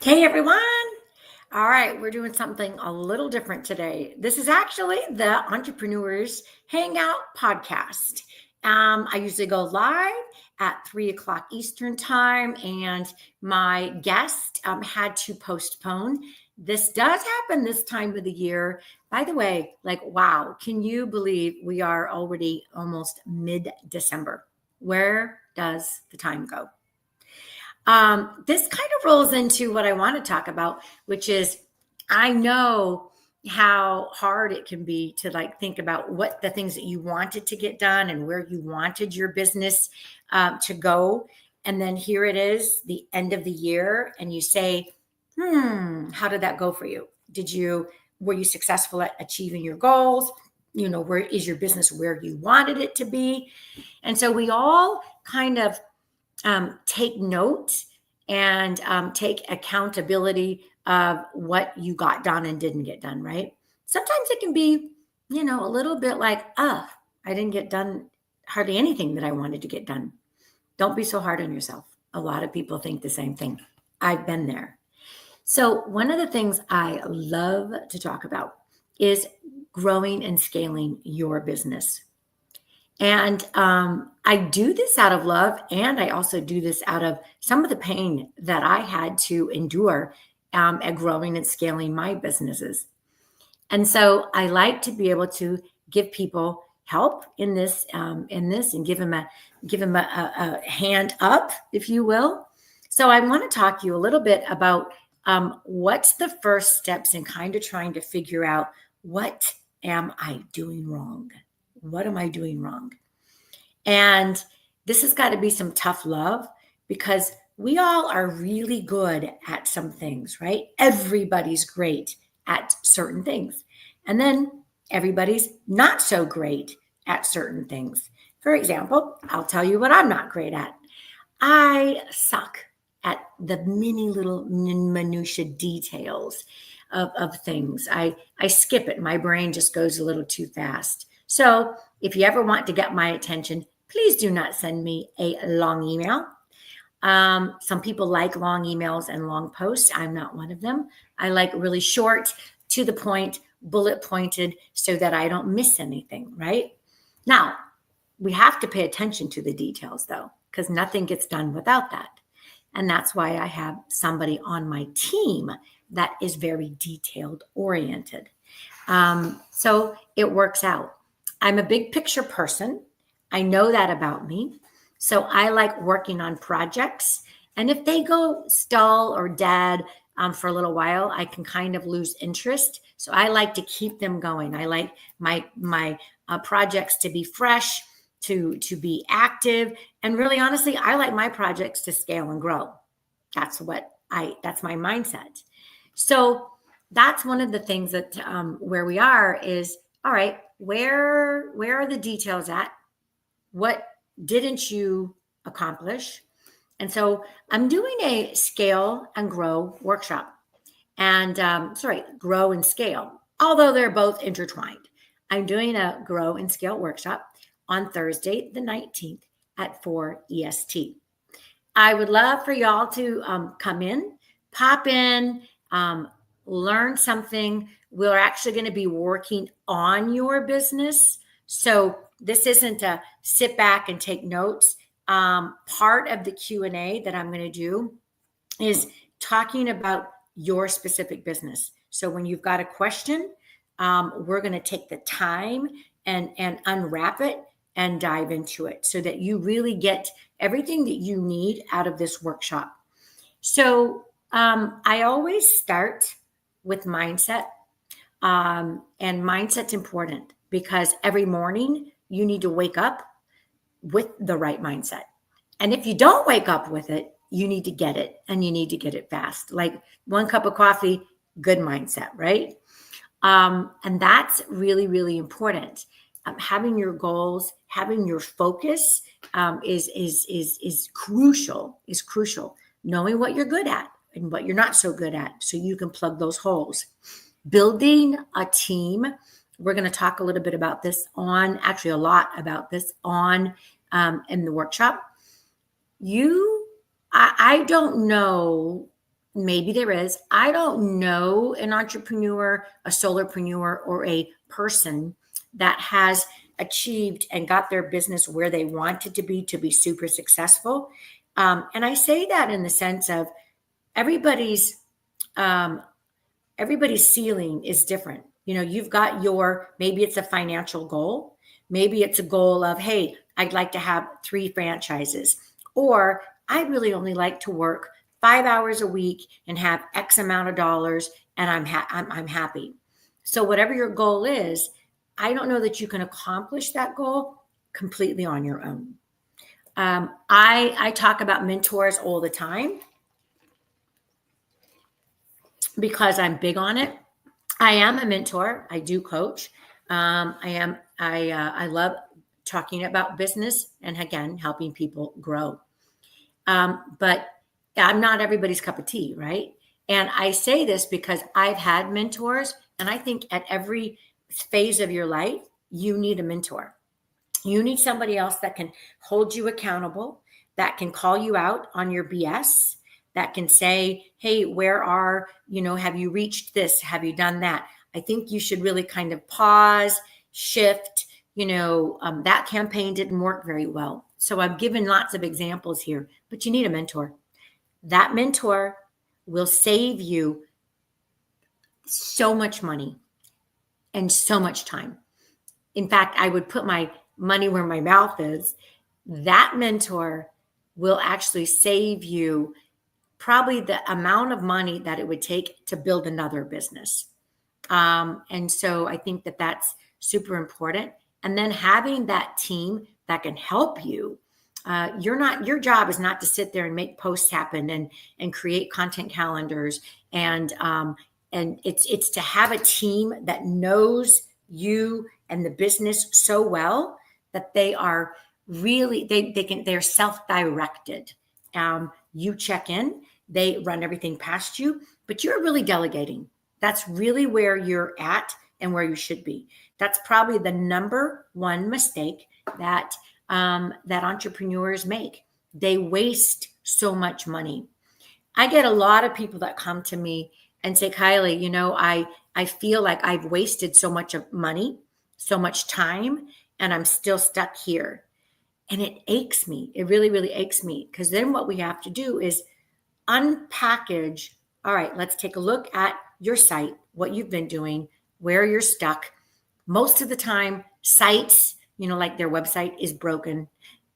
Hey everyone. All right, we're doing something a little different today. This is actually the Entrepreneurs Hangout podcast. I usually go live at 3 o'clock Eastern time, and my guest had to postpone. This does happen this time of the year. By the way, wow, can you believe we are already almost mid December? Where does the time go? This kind of rolls into what I want to talk about, which is I know how hard it can be to think about what the things that you wanted to get done and where you wanted your business to go. And then here it is, the end of the year, and you say, how did that go for you? Were you successful at achieving your goals? Where is your business where you wanted it to be? And so we all kind of take note and take accountability of what you got done and didn't get done, right? Sometimes it can be, a little bit like, I didn't get done hardly anything that I wanted to get done. Don't be so hard on yourself. A lot of people think the same thing. I've been there. So, one of the things I love to talk about is growing and scaling your business. And I do this out of love, and I also do this out of some of the pain that I had to endure at growing and scaling my businesses. And so I like to be able to give people help in this, and give them a hand up, if you will. So I want to talk to you a little bit about what's the first steps in kind of trying to figure out what am I doing wrong? What am I doing wrong? And this has got to be some tough love because we all are really good at some things, right? Everybody's great at certain things. And then everybody's not so great at certain things. For example, I'll tell you what I'm not great at. I suck at the mini little minutia details of things. I skip it. My brain just goes a little too fast. So if you ever want to get my attention, please do not send me a long email. Some people like long emails and long posts. I'm not one of them. I like really short, to the point, bullet pointed so that I don't miss anything, right? Now, we have to pay attention to the details though, because nothing gets done without that. And that's why I have somebody on my team that is very detailed oriented. So it works out. I'm a big picture person. I know that about me. So I like working on projects. And if they go stall or dead for a little while, I can kind of lose interest. So I like to keep them going. I like my projects to be fresh, to be active. And really, honestly, I like my projects to scale and grow. That's my mindset. So that's one of the things that where we are is, all right, where are the details at? What didn't you accomplish? And so I'm doing a scale and grow workshop, and grow and scale, although they're both intertwined. I'm doing a grow and scale workshop on Thursday, the 19th at 4 EST. I would love for y'all to come in, pop in, learn something. We're actually going to be working on your business. So this isn't a sit back and take notes. Part of the Q&A that I'm going to do is talking about your specific business. So when you've got a question, we're going to take the time and unwrap it and dive into it so that you really get everything that you need out of this workshop. So I always start with mindset. And mindset's important because every morning you need to wake up with the right mindset. And if you don't wake up with it, you need to get it, and you need to get it fast. Like 1 cup of coffee, good mindset, right? And that's really, really important. Having your goals, having your focus is crucial. Is crucial. Knowing what you're good at and what you're not so good at, so you can plug those holes. Building a team. We're going to talk a little bit about this a lot about this in the workshop. I don't know Maybe there is. I don't know an entrepreneur, a solopreneur, or a person that has achieved and got their business where they wanted to be super successful. And I say that in the sense of everybody's um, everybody's ceiling is different. You know, you've got maybe it's a financial goal. Maybe it's a goal of, hey, I'd like to have 3 franchises. Or I really only like to work 5 hours a week and have X amount of dollars and I'm happy. So whatever your goal is, I don't know that you can accomplish that goal completely on your own. I talk about mentors all the time because I'm big on it. I am a mentor. I do coach. I love talking about business and again helping people grow. But I'm not everybody's cup of tea, right? And I say this because I've had mentors, and I think at every phase of your life, you need a mentor. You need somebody else that can hold you accountable, that can call you out on your BS, that can say, hey, have you reached this? Have you done that? I think you should really kind of pause, shift. That campaign didn't work very well. So I've given lots of examples here, but you need a mentor. That mentor will save you so much money and so much time. In fact, I would put my money where my mouth is. That mentor will actually save you probably the amount of money that it would take to build another business. And so I think that that's super important. And then having that team that can help you. Your job is not to sit there and make posts happen and create content calendars. And it's to have a team that knows you and the business so well that they are really, they're self-directed. You check in, they run everything past you, but you're really delegating. That's really where you're at and where you should be. That's probably the number one mistake that entrepreneurs make. They waste so much money. I get a lot of people that come to me and say, Kylie, I feel like I've wasted so much of money, so much time, and I'm still stuck here. And it aches me. It really, really aches me, because then what we have to do is unpackage. All right, let's take a look at your site, what you've been doing, where you're stuck. Most of the time, sites, like their website is broken.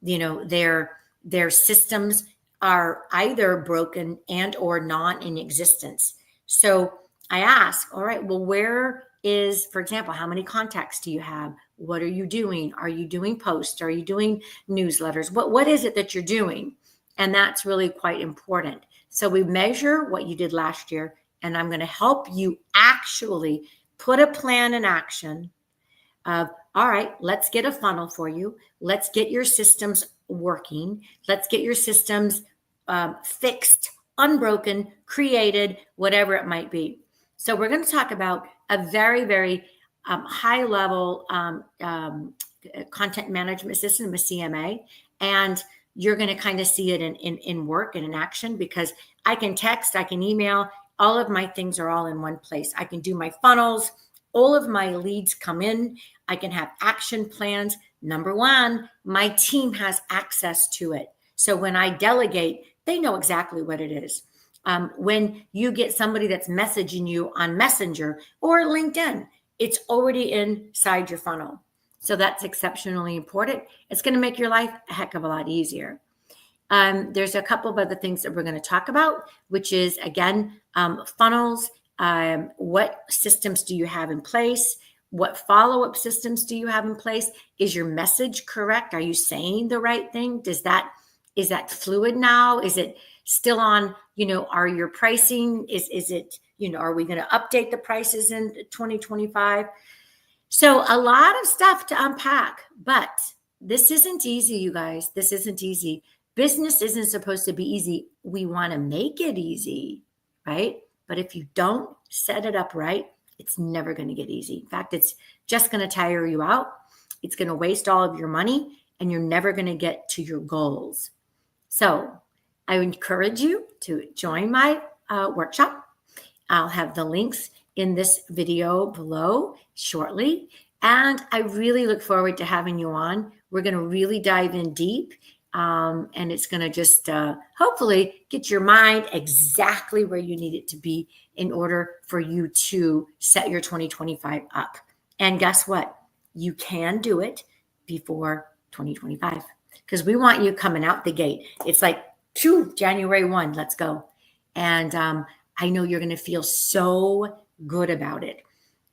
Their systems are either broken and or not in existence. So I ask, all right, well, for example, how many contacts do you have? What are you doing? Are you doing posts? Are you doing newsletters? What is it that you're doing? And that's really quite important. So we measure what you did last year, and I'm going to help you actually put a plan in action of, all right, let's get a funnel for you. Let's get your systems working. Let's get your systems fixed, unbroken, created, whatever it might be. So we're going to talk about a very, very high level content management system, a CMA, and you're going to kind of see it in work and in action, because I can text, I can email, all of my things are all in one place. I can do my funnels, all of my leads come in, I can have action plans. Number one, my team has access to it. So when I delegate, they know exactly what it is. When you get somebody that's messaging you on Messenger or LinkedIn, it's already inside your funnel. So that's exceptionally important. It's going to make your life a heck of a lot easier. There's a couple of other things that we're going to talk about, which is, again, funnels. What systems do you have in place? What follow-up systems do you have in place? Is your message correct? Are you saying the right thing? Is that fluid now? Is it still on, are your pricing, is it, are we going to update the prices in 2025? So a lot of stuff to unpack, but this isn't easy, you guys. This isn't easy. Business isn't supposed to be easy. We want to make it easy, right? But if you don't set it up right, it's never going to get easy. In fact, it's just going to tire you out. It's going to waste all of your money, and you're never going to get to your goals. So I encourage you to join my workshop. I'll have the links in this video below shortly. And I really look forward to having you on. We're going to really dive in deep. And it's going to just hopefully get your mind exactly where you need it to be in order for you to set your 2025 up. And guess what? You can do it before 2025 because we want you coming out the gate. It's like January 1, let's go. And I know you're going to feel so good about it.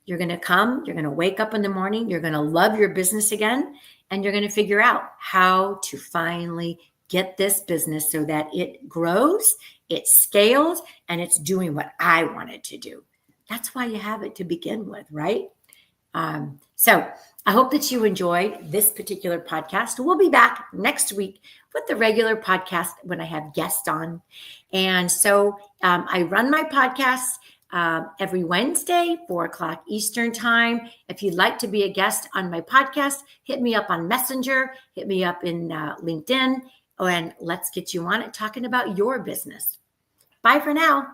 You're going to come, you're going to wake up in the morning, you're going to love your business again, and you're going to figure out how to finally get this business so that it grows, it scales, and it's doing what I want it to do. That's why you have it to begin with, right? So I hope that you enjoyed this particular podcast. We'll be back next week with the regular podcast when I have guests on. And so I run my podcast every Wednesday, 4:00 Eastern time. If you'd like to be a guest on my podcast, hit me up on Messenger, hit me up in LinkedIn, and let's get you on it talking about your business. Bye for now.